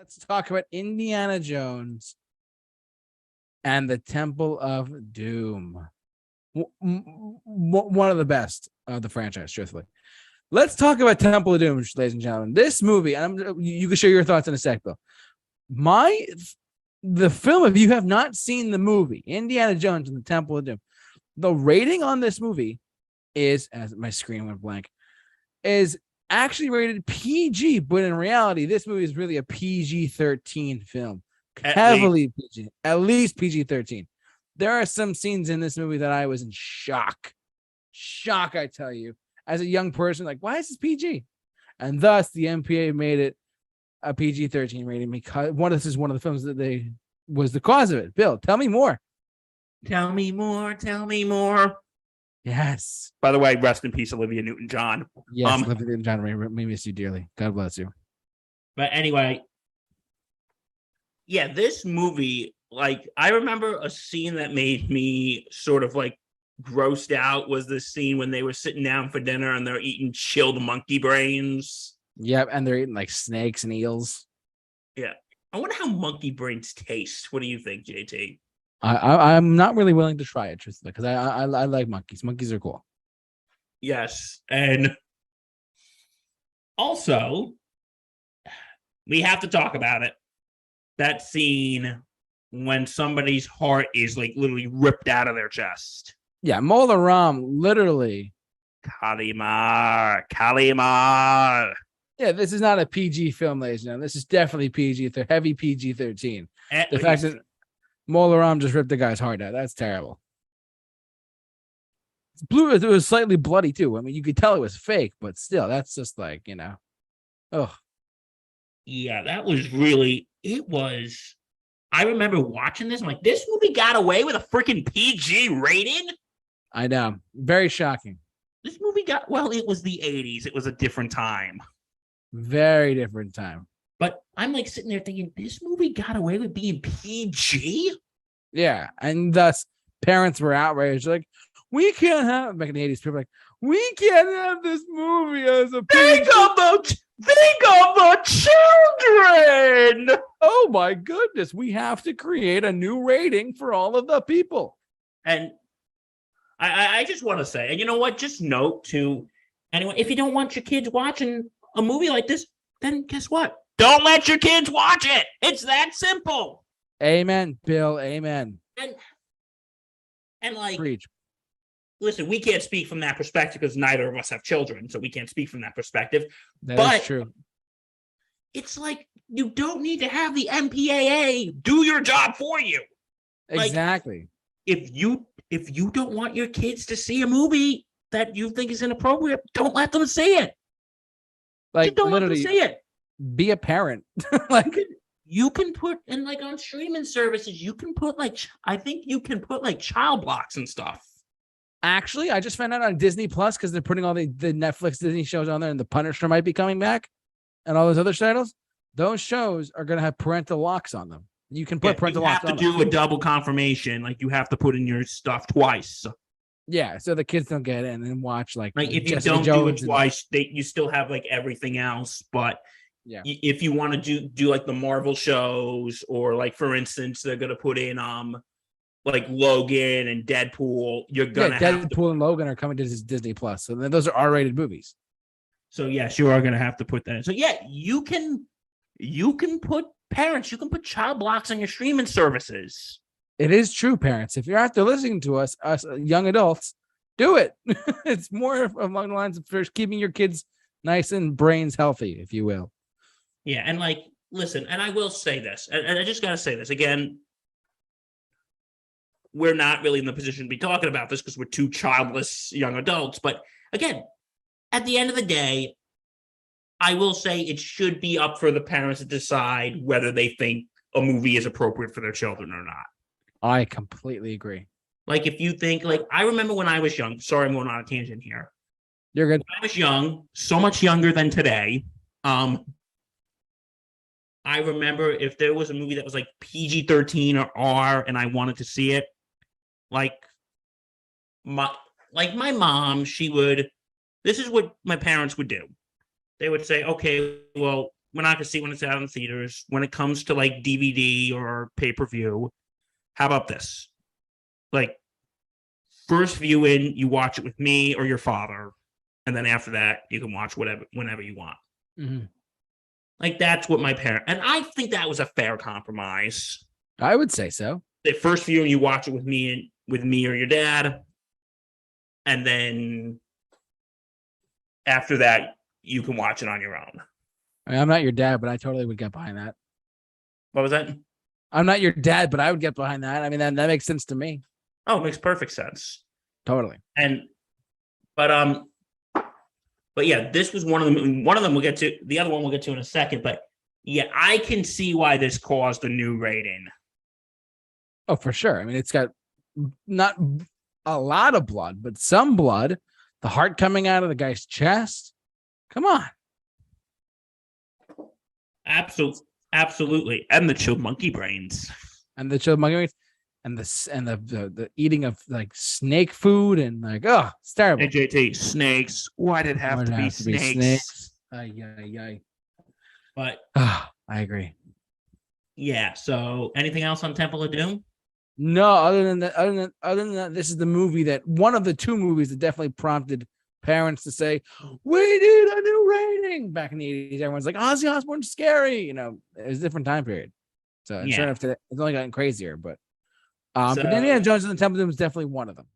Let's talk about Indiana Jones and the Temple of Doom. One of the best of the franchise, truthfully. Let's talk about Temple of Doom, ladies and gentlemen. This movie, and you can share your thoughts in a sec, Bill. The film, if you have not seen the movie, Indiana Jones and the Temple of Doom, the rating on this movie is, as my screen went blank, is actually rated PG, but in reality, this movie is really a PG-13 film. Heavily PG, at least PG-13. There are some scenes in this movie that I was in shock. Shock, I tell you. As a young person, like, why is this PG? And thus, the MPAA made it a PG-13 rating because this is one of the films that was the cause of it. Bill, tell me more. Tell me more. Tell me more. Yes. By the way, rest in peace, Olivia Newton-John. Yes, Olivia Newton-John, we miss you dearly. God bless you. But anyway, yeah, this movie, like, I remember a scene that made me sort of like grossed out was the scene when they were sitting down for dinner and they're eating chilled monkey brains. Yep, and they're eating like snakes and eels. Yeah. I wonder how monkey brains taste. What do you think, JT? I'm not really willing to try it, truthfully, because I like monkeys. Monkeys are cool. Yes. And also, we have to talk about it. That scene when somebody's heart is like literally ripped out of their chest. Yeah, Mola Ram literally. Kalimar. Yeah, this is not a PG film, ladies and gentlemen. This is definitely PG, heavy PG-13. The fact that Mola Ram just ripped the guy's heart out, that's terrible. It's blue. It was slightly bloody too. I mean, you could tell it was fake, but still, that's just like, oh. Yeah, that was really, it was, I remember watching this, I'm like, this movie got away with a freaking PG rating? I know. Very shocking. This movie got, well, it was the 80s. It was a different time. Very different time. But I'm like sitting there thinking, this movie got away with being PG? Yeah, and thus parents were outraged. Like, we can't have, back in the 80s, people were like, we can't have this movie as a PG. Think of the children! Oh my goodness, we have to create a new rating for all of the people. And I just want to say, and you know what? Just note to anyone, if you don't want your kids watching a movie like this, then guess what? Don't let your kids watch it. It's that simple. Amen, Bill. Amen. And like, preach. Listen, we can't speak from that perspective because neither of us have children, so we can't speak from that perspective. That's true. It's like, you don't need to have the MPAA do your job for you. Exactly. Like, if you don't want your kids to see a movie that you think is inappropriate, don't let them see it. Like, just don't let them see it. Be a parent. Like, you can put, and like on streaming services, you can put like, I think you can put like child blocks and stuff. Actually, I just found out on Disney Plus, because they're putting all the Netflix Disney shows on there, and The Punisher might be coming back, and all those other titles. Those shows are going to have parental locks on them. You can put parental locks on them. You have to do a double confirmation. Like, you have to put in your stuff twice. Yeah, so the kids don't get in and watch like if you Jessica don't Jones do it twice, you still have like everything else. But yeah, if you want to do like the Marvel shows, or like, for instance, they're going to put in like Logan and Deadpool, you're gonna have Deadpool and Logan are coming to Disney Plus, so those are R-rated movies. So yes, you are gonna have to put that in. So yeah, you can put parents, you can put child blocks on your streaming services. It is true, parents. If you're out there listening to us young adults, do it. It's more along the lines of first keeping your kids nice and brains healthy, if you will. Yeah, and like, listen, and I will say this, and I just gotta say this again. We're not really in the position to be talking about this because we're two childless young adults. But again, at the end of the day, I will say it should be up for the parents to decide whether they think a movie is appropriate for their children or not. I completely agree. Like, if you think, like, I remember when I was young, sorry, I'm going on a tangent here. You're good. When I was young, so much younger than today. I remember if there was a movie that was like PG-13 or R and I wanted to see it, like my mom, this is what my parents would do. They would say, okay, well, we're not gonna see when it's out in theaters. When it comes to like DVD or pay-per-view, how about this? Like, first viewing, you watch it with me or your father, and then after that, you can watch whenever you want. Mm-hmm. Like, that's what my parents, and I think that was a fair compromise. I would say so. The first viewing, you watch it with me or your dad, and then after that, you can watch it on your own. I mean, I'm not your dad, but I totally would get behind that. What was that? I'm not your dad, but I would get behind that. I mean, that makes sense to me. Oh, it makes perfect sense. Totally. But yeah, this was one of them. One of them we'll get to. The other one we'll get to in a second. But yeah, I can see why this caused a new rating. Oh, for sure. I mean, it's got not a lot of blood, but some blood. The heart coming out of the guy's chest. Come on. Absolutely. And the chilled monkey brains. And the chilled monkey brains. And the eating of like snake food and like, oh, it's terrible. Hey, JT, snakes. Why did it have to be snakes? Ay. But I agree. Yeah. So anything else on Temple of Doom? No, other than that, this is the movie that one of the two movies that definitely prompted parents to say, we need a new rating. Back in the 80s, everyone's like, Ozzy Osbourne's scary. You know, it was a different time period. So sure enough, it's only gotten crazier, but Indiana Jones and the Temple of Doom is definitely one of them.